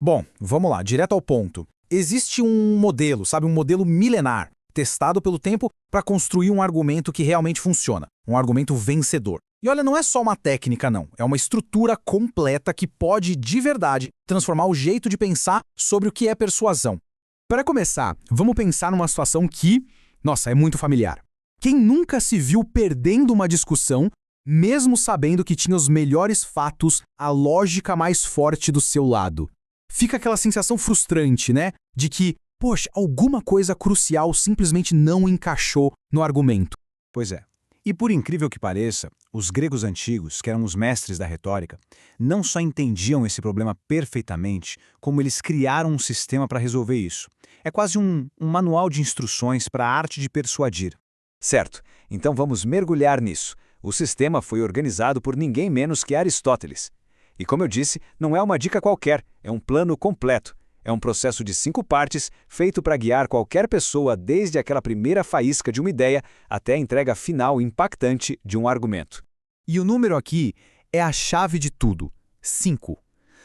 Bom, vamos lá, direto ao ponto. Existe um modelo, sabe, um modelo milenar, testado pelo tempo para construir um argumento que realmente funciona, um argumento vencedor. E olha, não é só uma técnica, não. É uma estrutura completa que pode, de verdade, transformar o jeito de pensar sobre o que é persuasão. Para começar, vamos pensar numa situação que, nossa, é muito familiar. Quem nunca se viu perdendo uma discussão, mesmo sabendo que tinha os melhores fatos, a lógica mais forte do seu lado? Fica aquela sensação frustrante, né? De que, poxa, alguma coisa crucial simplesmente não encaixou no argumento. Pois é. E por incrível que pareça, os gregos antigos, que eram os mestres da retórica, não só entendiam esse problema perfeitamente, como eles criaram um sistema para resolver isso. É quase um manual de instruções para a arte de persuadir. Certo, então vamos mergulhar nisso. O sistema foi organizado por ninguém menos que Aristóteles. E como eu disse, não é uma dica qualquer, é um plano completo. É um processo de 5 partes, feito para guiar qualquer pessoa desde aquela primeira faísca de uma ideia até a entrega final impactante de um argumento. E o número aqui é a chave de tudo. 5.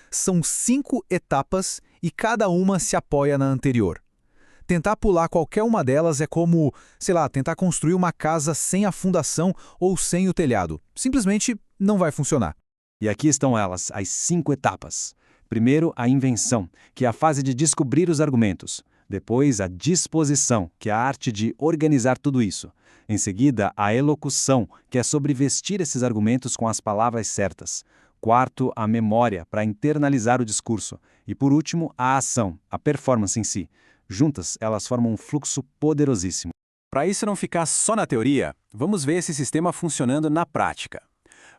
São 5 etapas e cada uma se apoia na anterior. Tentar pular qualquer uma delas é como, sei lá, tentar construir uma casa sem a fundação ou sem o telhado. Simplesmente não vai funcionar. E aqui estão elas, as 5 etapas. Primeiro, a invenção, que é a fase de descobrir os argumentos. Depois, a disposição, que é a arte de organizar tudo isso. Em seguida, a elocução, que é sobre vestir esses argumentos com as palavras certas. Quarto, a memória, para internalizar o discurso. E por último, a ação, a performance em si. Juntas, elas formam um fluxo poderosíssimo. Para isso não ficar só na teoria, vamos ver esse sistema funcionando na prática.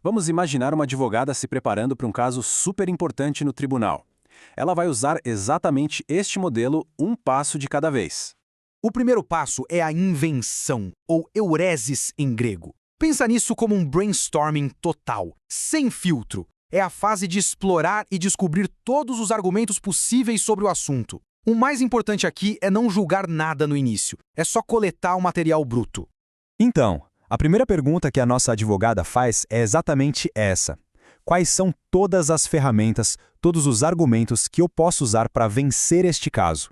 Vamos imaginar uma advogada se preparando para um caso super importante no tribunal. Ela vai usar exatamente este modelo, um passo de cada vez. O primeiro passo é a invenção, ou euresis em grego. Pensa nisso como um brainstorming total, sem filtro. É a fase de explorar e descobrir todos os argumentos possíveis sobre o assunto. O mais importante aqui é não julgar nada no início, é só coletar o material bruto. Então, a primeira pergunta que a nossa advogada faz é exatamente essa. Quais são todas as ferramentas, todos os argumentos que eu posso usar para vencer este caso?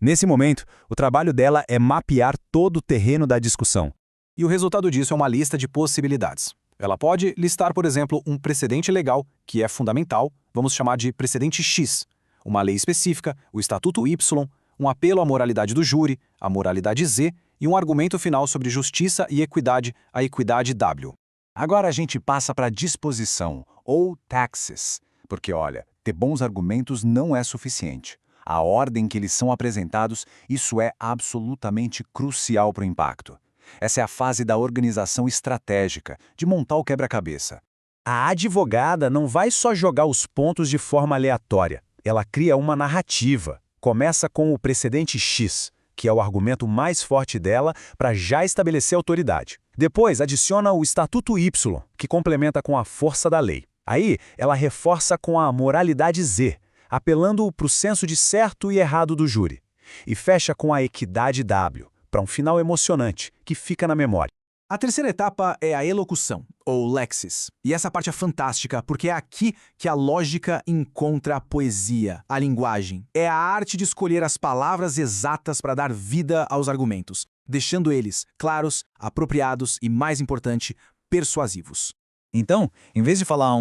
Nesse momento, o trabalho dela é mapear todo o terreno da discussão. E o resultado disso é uma lista de possibilidades. Ela pode listar, por exemplo, um precedente legal, que é fundamental, vamos chamar de precedente X, uma lei específica, o Estatuto Y, um apelo à moralidade do júri, a moralidade Z, e um argumento final sobre justiça e equidade, a equidade W. Agora a gente passa para a disposição, ou taxis, porque olha, ter bons argumentos não é suficiente. A ordem que eles são apresentados, isso é absolutamente crucial para o impacto. Essa é a fase da organização estratégica, de montar o quebra-cabeça. A advogada não vai só jogar os pontos de forma aleatória. Ela cria uma narrativa. Começa com o precedente X, que é o argumento mais forte dela para já estabelecer autoridade. Depois, adiciona o Estatuto Y, que complementa com a força da lei. Aí, ela reforça com a moralidade Z, apelando para o senso de certo e errado do júri. E fecha com a equidade W, para um final emocionante, que fica na memória. A terceira etapa é a elocução, ou lexis. E essa parte é fantástica, porque é aqui que a lógica encontra a poesia, a linguagem. É a arte de escolher as palavras exatas para dar vida aos argumentos, deixando eles claros, apropriados e, mais importante, persuasivos. Então, em vez de falar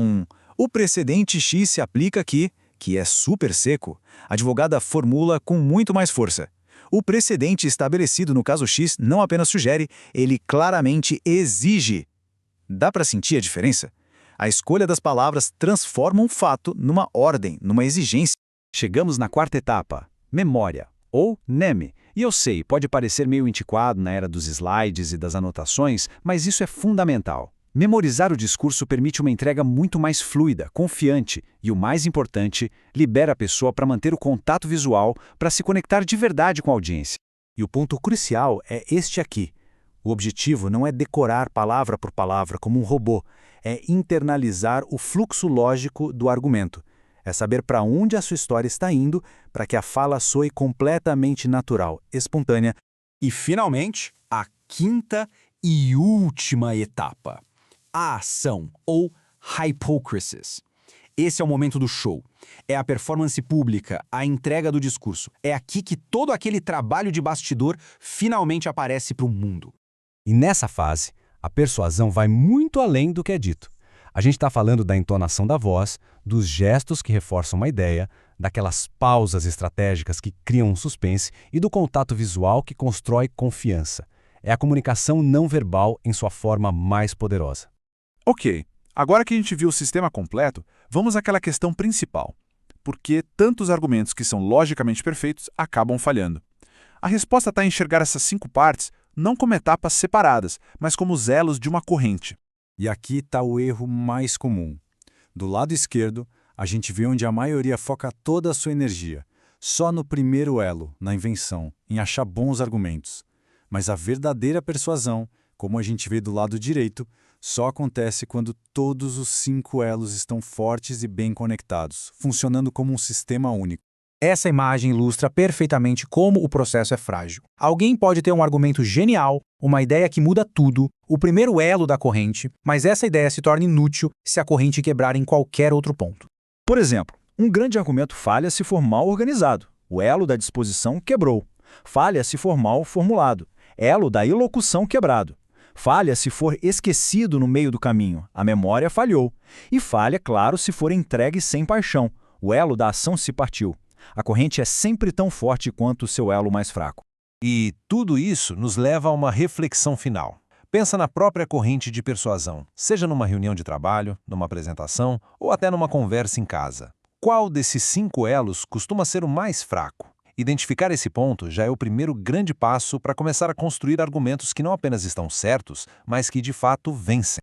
o precedente X se aplica aqui, que é super seco, a advogada formula com muito mais força. O precedente estabelecido no caso X não apenas sugere, ele claramente exige. Dá para sentir a diferença? A escolha das palavras transforma um fato numa ordem, numa exigência. Chegamos na quarta etapa, memória, ou NEM. E eu sei, pode parecer meio antiquado na era dos slides e das anotações, mas isso é fundamental. Memorizar o discurso permite uma entrega muito mais fluida, confiante e, o mais importante, libera a pessoa para manter o contato visual, para se conectar de verdade com a audiência. E o ponto crucial é este aqui. O objetivo não é decorar palavra por palavra como um robô, é internalizar o fluxo lógico do argumento. É saber para onde a sua história está indo para que a fala soe completamente natural, espontânea. E, finalmente, a quinta e última etapa. A ação, ou hypocrisis. Esse é o momento do show. É a performance pública, a entrega do discurso. É aqui que todo aquele trabalho de bastidor finalmente aparece para o mundo. E nessa fase, a persuasão vai muito além do que é dito. A gente está falando da entonação da voz, dos gestos que reforçam uma ideia, daquelas pausas estratégicas que criam um suspense e do contato visual que constrói confiança. É a comunicação não verbal em sua forma mais poderosa. Ok, agora que a gente viu o sistema completo, vamos àquela questão principal. Por que tantos argumentos que são logicamente perfeitos acabam falhando? A resposta está em enxergar essas 5 partes não como etapas separadas, mas como os elos de uma corrente. E aqui está o erro mais comum. Do lado esquerdo, a gente vê onde a maioria foca toda a sua energia, só no primeiro elo, na invenção, em achar bons argumentos. Mas a verdadeira persuasão, como a gente vê do lado direito, só acontece quando todos os 5 elos estão fortes e bem conectados, funcionando como um sistema único. Essa imagem ilustra perfeitamente como o processo é frágil. Alguém pode ter um argumento genial, uma ideia que muda tudo, o primeiro elo da corrente, mas essa ideia se torna inútil se a corrente quebrar em qualquer outro ponto. Por exemplo, um grande argumento falha se for mal organizado. O elo da disposição quebrou. Falha se for mal formulado. Elo da ilocução quebrado. Falha se for esquecido no meio do caminho. A memória falhou. E falha, claro, se for entregue sem paixão. O elo da ação se partiu. A corrente é sempre tão forte quanto o seu elo mais fraco. E tudo isso nos leva a uma reflexão final. Pensa na própria corrente de persuasão, seja numa reunião de trabalho, numa apresentação ou até numa conversa em casa. Qual desses 5 elos costuma ser o mais fraco? Identificar esse ponto já é o primeiro grande passo para começar a construir argumentos que não apenas estão certos, mas que de fato vencem.